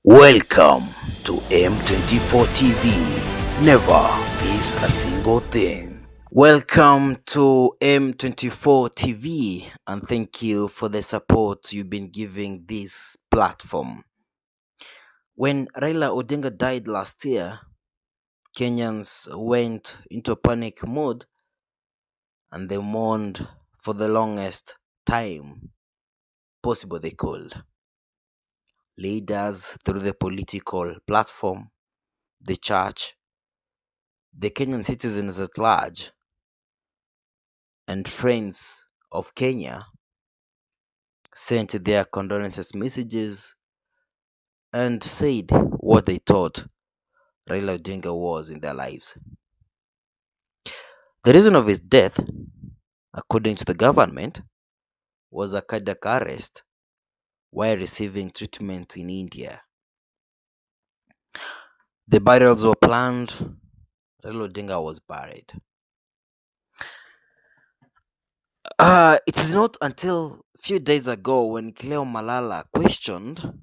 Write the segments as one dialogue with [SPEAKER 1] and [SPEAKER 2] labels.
[SPEAKER 1] Welcome to M24 TV. Never miss a single thing. Welcome to M24 TV and thank you for the support you've been giving this platform. When Raila Odinga died last year, Kenyans went into panic mode and they mourned for the longest time possible they could. Leaders through the political platform, the church, the Kenyan citizens at large, and friends of Kenya sent their condolences messages and said what they thought Raila Odinga was in their lives. The reason of his death, according to the government, was a cardiac arrest while receiving treatment in India. The burials were planned. Raila Odinga was buried. It is not until a few days ago when Cleo Malala questioned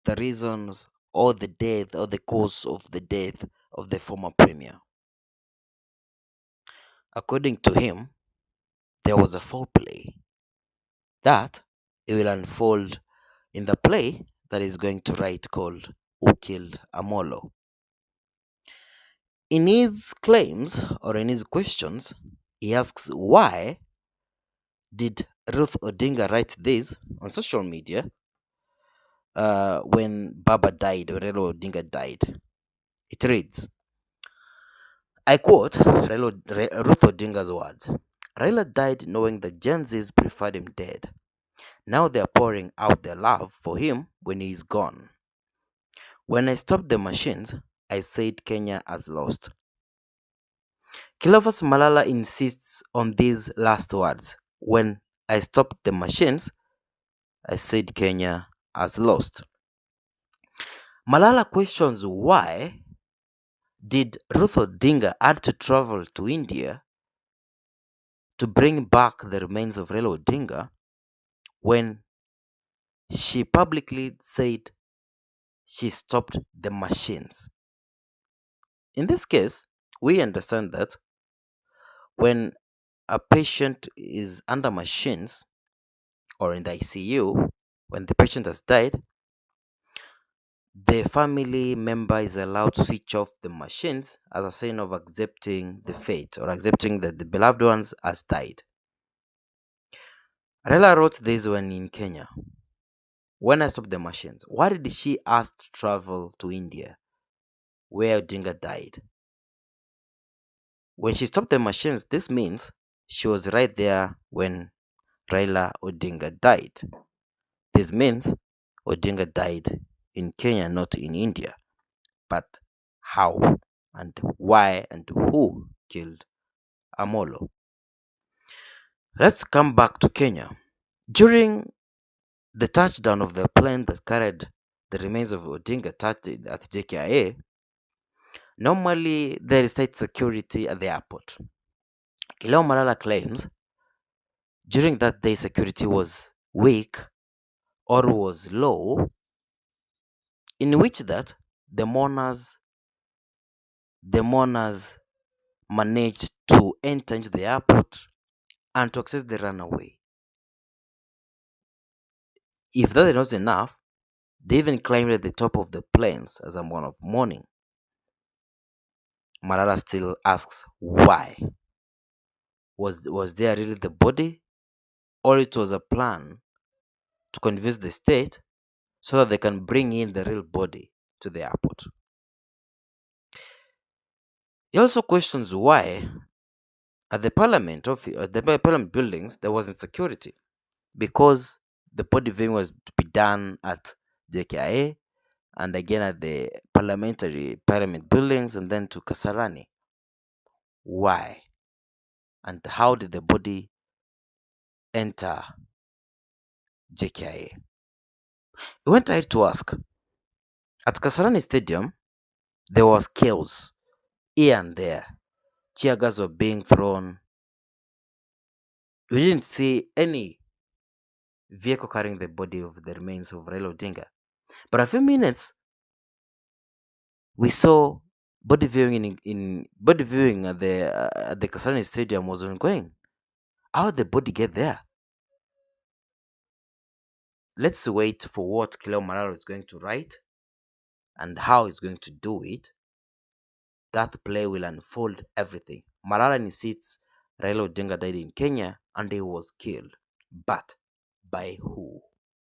[SPEAKER 1] the reasons or the death or the cause of the death of the former premier. According to him, there was a foul play that it will unfold in the play that is going to write called Who Killed AMOLO. In his claims or in his questions, he asks why did Ruth Odinga write this on social media when Baba died, or Raila Odinga died. It reads, I quote Ruth Odinga's words. Raila died knowing that Gen Zs preferred him dead. Now they are pouring out their love for him when he is gone. When I stopped the machines, I said Kenya has lost. Cleophas Malala insists on these last words. When I stopped the machines, I said Kenya has lost. Malala questions why did Ruth Odinga had to travel to India to bring back the remains of Raila Odinga when she publicly said she stopped the machines. In this case, we understand that when a patient is under machines or in the ICU, when the patient has died, the family member is allowed to switch off the machines as a sign of accepting the fate or accepting that the beloved ones has died. Raila wrote this when in Kenya. When I stopped the machines, why did she ask to travel to India, where Odinga died? When she stopped the machines, this means she was right there when Raila Odinga died. This means Odinga died in Kenya, not in India. But how and why and who killed Amolo? Let's come back to Kenya. During the touchdown of the plane that carried the remains of Odinga at JKIA, normally there is tight security at the airport. Cleo Malala claims during that day security was weak or was low, in which that the mourners managed to enter into the airport and to access the runaway. If that is not enough, they even climbed at the top of the planes as a mark of mourning. Malala still asks why. Was there really the body, or it was a plan to convince the state so that they can bring in the real body to the airport? He also questions why at the parliament buildings there wasn't security, because the body viewing was to be done at JKIA and again at the parliament buildings and then to Kasarani. Why? And how did the body enter JKIA? We went ahead to ask. At Kasarani Stadium, there was chaos here and there. Tear gas were being thrown. We didn't see any vehicle carrying the body of the remains of Raila Odinga. But a few minutes, we saw body viewing in body viewing at the Kasarani Stadium was ongoing. How did the body get there? Let's wait for what Cleo Malala is going to write and how he's going to do it. That play will unfold everything. Malala insists Raila Odinga died in Kenya and he was killed. But by who?